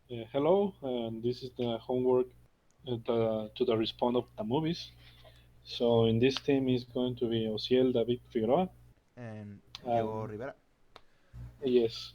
Hello, and this is the homework to the respond of the movies. So in this team is going to be Ociel David Figueroa. And Diego And Rivera. yes,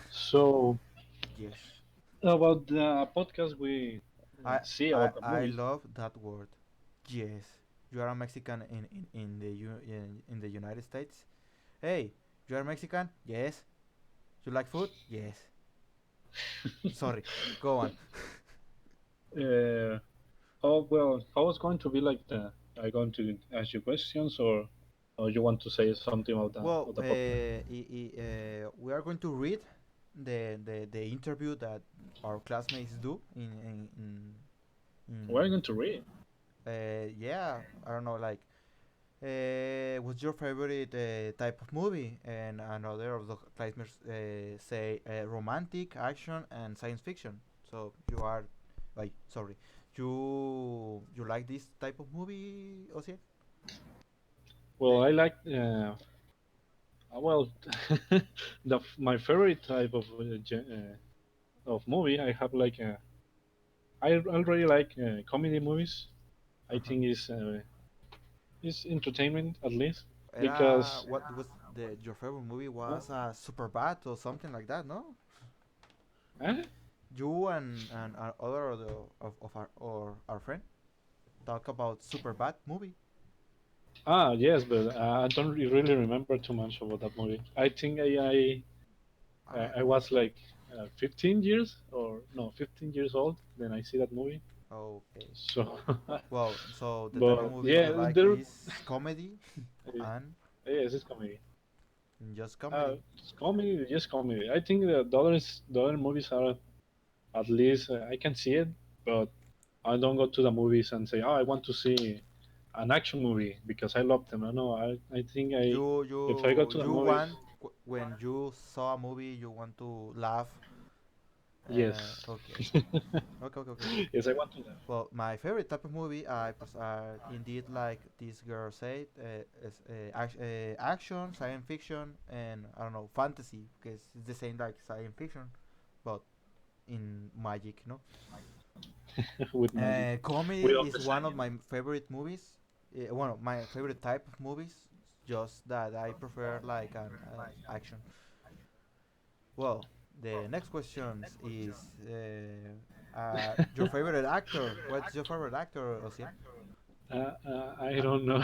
so Yes, about the podcast we I see I about the I movies. love that word. Yes, you are a Mexican in the United States. Hey, you are Mexican? Yes. You like food? Yes. Sorry, go on. uh, how is going to be like the? Are you going to ask you questions or you want to say something about Well, the podcast? we are going to read the interview that our classmates do What are you in going to read? yeah, I don't know, like what's your favorite type of movie? And another of the classmates say romantic, action, and science fiction. So you are, like, sorry, you like this type of movie, Osiel? Well, I like well my favorite type of movie. I have like I already like comedy movies. I Uh-huh. think it's entertainment at least Era because what was the your favorite movie uh, was Super Bad or something like that, no? eh? You and our other of our or our friend talk about Super Bad movie. Yes, but I don't really remember too much about that movie. I think I I was like 15 years or no 15 years old when I see that movie. okay. So, Well, so the type of but movie you yeah, like there is comedy and yes, it's comedy. just comedy. It's comedy, just comedy. I think the other movies are at least I can see it, but I don't go to the movies and say, "Oh, I want to see an action movie because I love them." I know. I think I if I go to the You movies, want when you saw a movie you want to laugh. yes, Okay, okay, okay, okay. yes, I want to laugh. Well, my favorite type of movie, indeed like this girl said, action, science fiction, and I don't know, fantasy, because it's the same like science fiction, but in magic, no? With magic. We Comedy love is the one of science. my favorite movies. One of my favorite type of movies. Just that I prefer like an action. Well, the next question is your favorite actor. What's your favorite actor, Osiel? I don't know.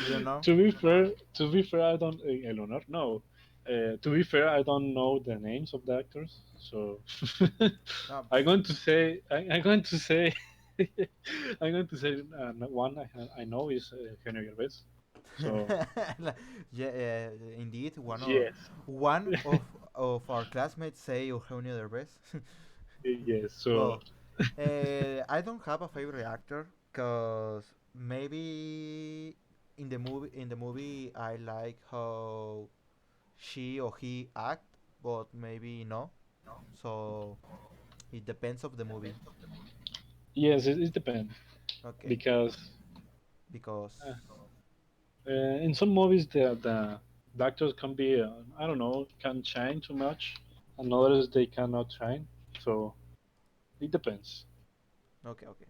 You don't know? To be fair, I don't. Eleanor, no. To be fair, I don't know the names of the actors, so No. I'm going to say. I'm going to say. I'm going to say one I know is Henry Gervais. So Yeah, indeed, yes, of our classmates say Eugenio Derbez. yes. So Well, I don't have a favorite actor because maybe in the movie I like how she or he act, but maybe no. So it depends of the movie. yes, it depends Okay, because uh, because in some movies the actors can be I don't know can shine too much, and others they cannot shine. So it depends. okay, okay.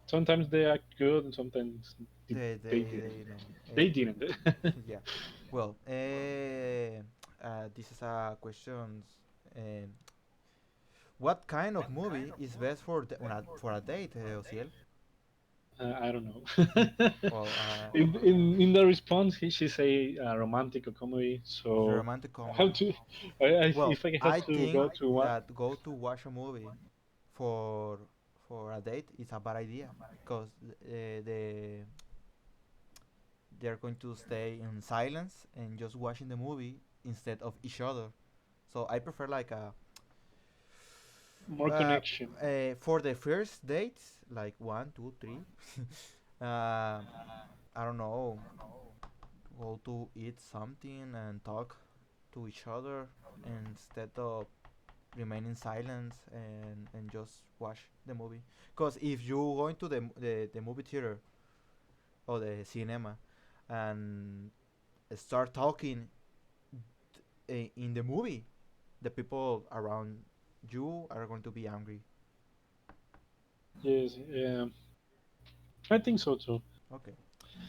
Sometimes they act good, and sometimes they didn't. They know. They didn't. Yeah. Well, this is a question. Um, what kind of movie is best for for a date, Ociel? I don't know. Well, In the response, she say romantic or comedy. So romantic I have comedy. to. Well, If I have I to go think to one, that go to watch a movie for a date is a bad idea because they're going to stay in silence and just watching the movie instead of each other. So I prefer like a more uh, connection. for the first dates, like one, two, three. uh, I don't know, go to eat something and talk to each other instead of remain in silence and just watch the movie. Because if you go into the movie theater or the cinema and start talking in the movie, the people around you are going to be angry. Yes, I think so too. Okay.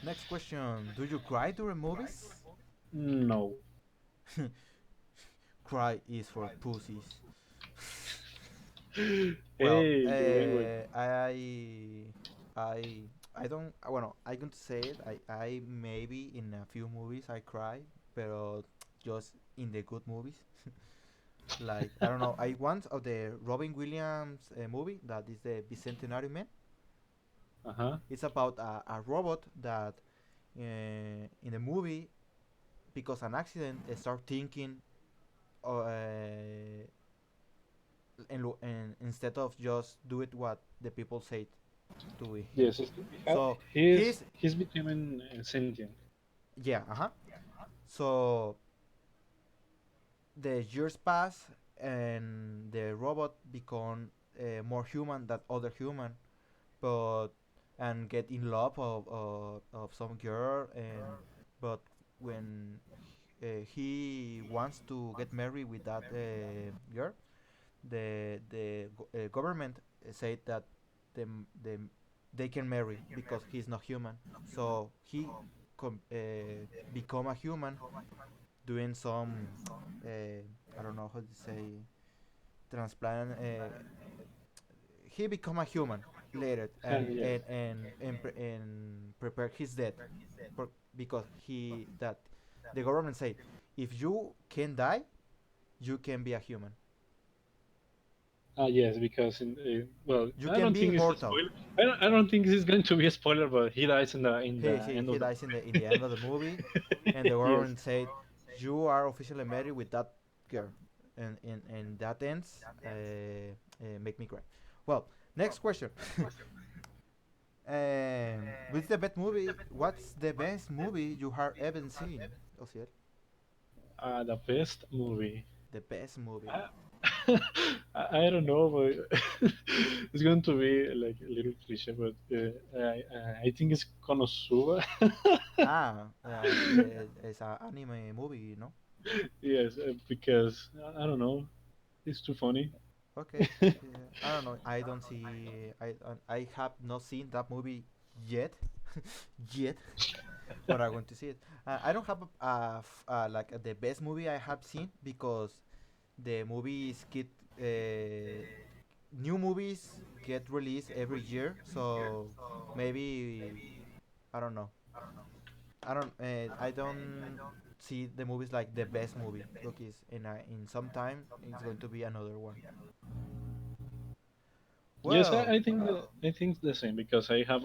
Next question. Do you cry during movies? No. Cry is for pussies. Well, Hey, wait. I don't. Well, I can say it. I maybe in a few movies I cry, but just in the good movies. Like I don't know. I once of the Robin Williams movie that is the Bicentenary Man. Uh-huh. It's about a robot that in the movie because an accident start thinking and instead of just do it what the people say to him. Yes, So he's he's he's becoming sentient. yeah, uh-huh. So the years pass and the robot become more human than other human, but and get in love of some girl and but when he wants to get married with that girl, the government said that the they can marry because he's not human. So he become a human doing some I don't know how to say transplant. He become a human later Yes. and prepare his death because he that the government said if you can die you can be a human. Yes, because well, You I can don't be think it's a immortal. spoiler. I don't think this is going to be a spoiler, but he dies in he, the he, end he of the dies in the end of the movie and the yes. government said you are officially married with that girl and that ends make me cry. Well, next question. What's the best movie? What's the best movie you have ever seen? Osiel? The best movie. The best movie. I, I don't know, but it's going to be like a little cliche, but I think it's Konosuba. Ah, it's an anime movie, no? Yes, because I don't know, it's too funny. Okay. Yeah, I don't know. I don't see. I have not seen that movie yet, yet. But I want to see it. I don't have like the best movie I have seen because the movies get new movies get released every year. So maybe I don't know. I don't see the movies like the best movie because in some time it's going to be another one. Yes, Well, I think the same because I have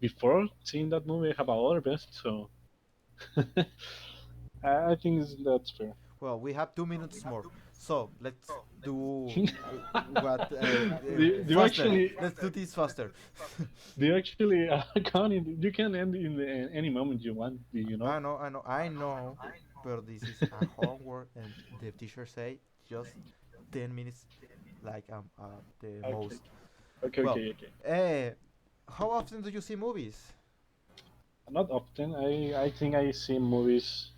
before seeing that movie I have a other best, so I think that's fair. we have 2 minutes more, so let's do what do you faster. actually Let's do this faster. do you actually count it? You can end any moment you want. Do you know? I know, but this is a homework, and the teacher say just 10 minutes, like the Okay, most. Well, okay. uh, how often do you see movies? Not often. I think I see movies.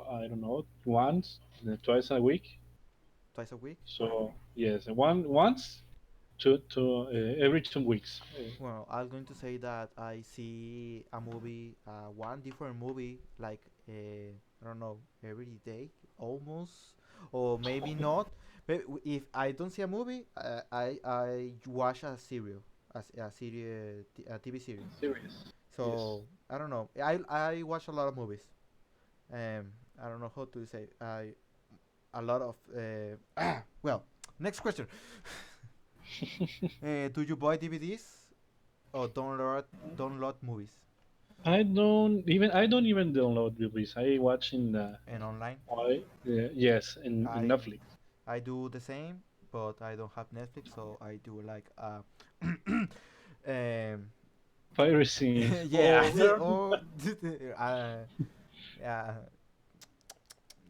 I don't know, once, twice a week. Twice a week? So yes, once to every 2 weeks. Well, I'm going to say that I see a movie, one different movie, like I don't know, every day almost, or maybe not. But if I don't see a movie, I watch a serial, a series, a TV series. Serious. Yes. So I don't know. I watch a lot of movies. I don't know how to say. I a lot of well. Next question. Do you buy DVDs or download movies I don't even download movies. I watch in the and online? yes in I Netflix. I do the same, but I don't have Netflix, so I do like um Piracy. yeah Oh, where? oh yeah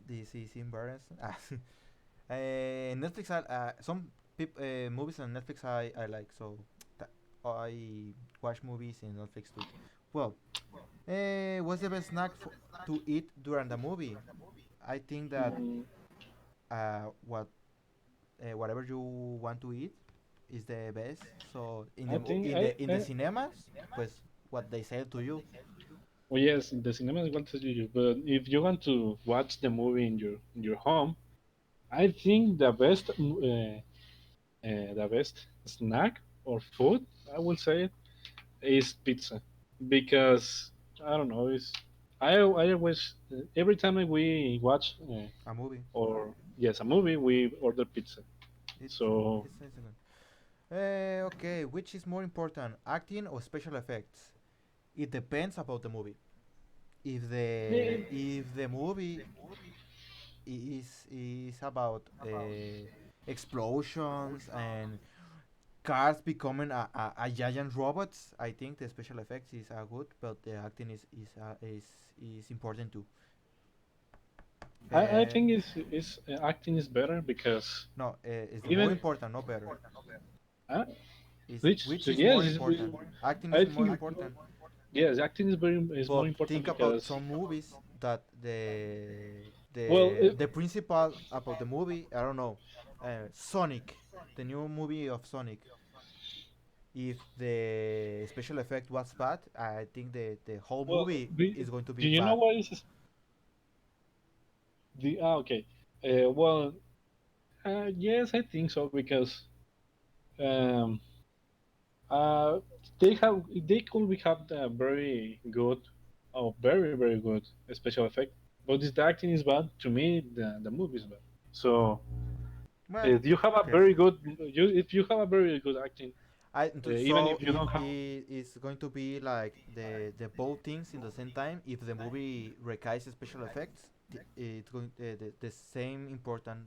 this is embarrassing. Netflix some movies on Netflix I like so th- I watch movies in Netflix too. Well, what's the best snack to eat during the movie? I think that what whatever you want to eat is the best. So in I the think in the cinemas, pues what they sell to you. well, yes, the cinema is what to do, but if you want to watch the movie in your home, I think the best snack or food, I will say, is pizza, because I don't know, it's I always every time we watch A movie. or yes a movie we order pizza. It's So it's good. Okay, which is more important, acting or special effects? It depends about the movie. yeah, If the movie is about explosions and cars becoming a giant robots, I think the special effects is good, but the acting is important too. I Uh, think is acting is better because no, it's the more even important, not better. uh, Is which which so is yes, more important? Acting is I more think important. yes, acting is more But important think about because some movies that well, the principal about the movie, I don't know, Sonic, the new movie of Sonic. If the special effect was bad, I think the whole well, movie is going to do be you know bad. what is the okay? Well, yes, I think so because um, uh, they could be have the very good, oh, very good special effect, but if the acting is bad, to me the movie is bad. So Well, if you have a okay. very good, if you have a very good acting, even So if you don't have, it is going to be like the both things in the same time. If the movie requires special effects, it's going the same important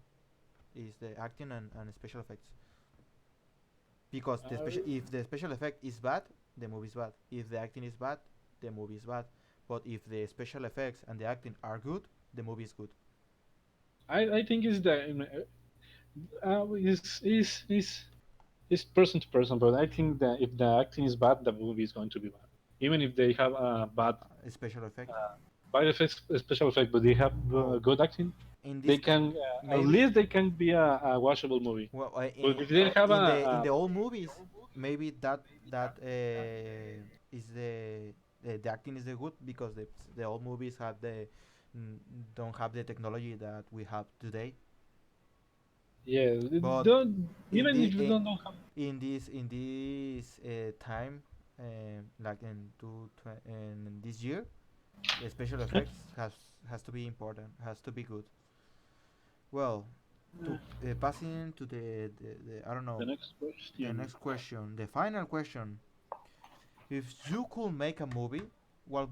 is the acting and special effects. Because if the special effect is bad, the movie is bad. If the acting is bad, the movie is bad. But if the special effects and the acting are good, the movie is good. I think it's the is person to person, but I think that if the acting is bad, the movie is going to be bad. Even if they have a Special effect. bad effects, special effect, but they have Well, good acting, in they this can at maybe least they can be a watchable movie. well But if they have in a the old movies maybe that is the acting is the good because the old movies have the mm, don't have the technology that we have today. yeah, But don't in even the if you don't have in this time like in this year the special effects has to be important, has to be good. Well, to passing to the I don't the know, next the question. next question, the final question. If you could make a movie, what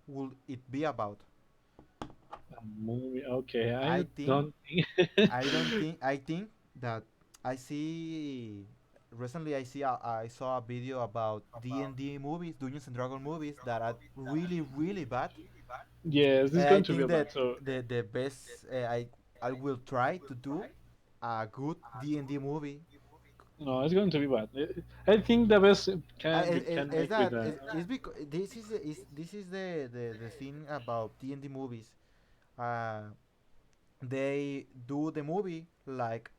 would it be about? A movie, okay, I I think don't think. I think that I see recently I saw a video about D&D movies, Dungeons and Dragons movies that are really bad. Yes, this is I going to be think a bad. that So the best I will try to do a good D&D movie. no, it's going to be bad. I think the best can you can Is make with that a is because this is the thing about D&D movies. Uh, they do the movie like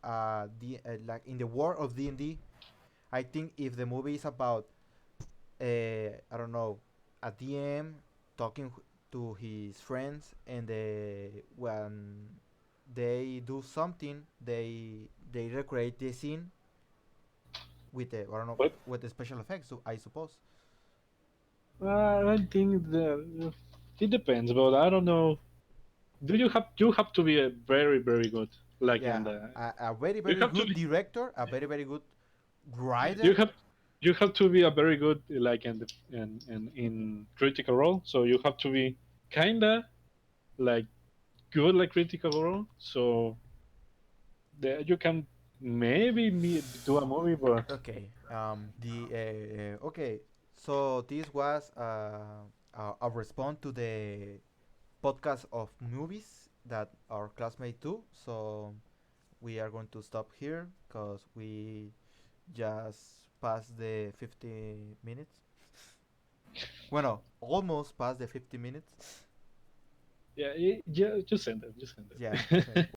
like in the world of D&D. I think if the movie is about I don't know, a DM talking to his friends and when they do something, they recreate the scene with the I don't know what? with the special effects. So I suppose. I think the it depends, but I don't know. Do you have to be a very good like in Yeah, the a very you very have to good be director, a very very good you writer. have you have to be a very good like in critical role. So you have to be kinda like good like critical role. So you can maybe do a movie, but Okay. Okay. So this was a response to the podcast of movies that our classmate do. So we are going to stop here because we just passed the 50 minutes. Bueno, almost past the 50 minutes. yeah, just send it, just send Yeah. it.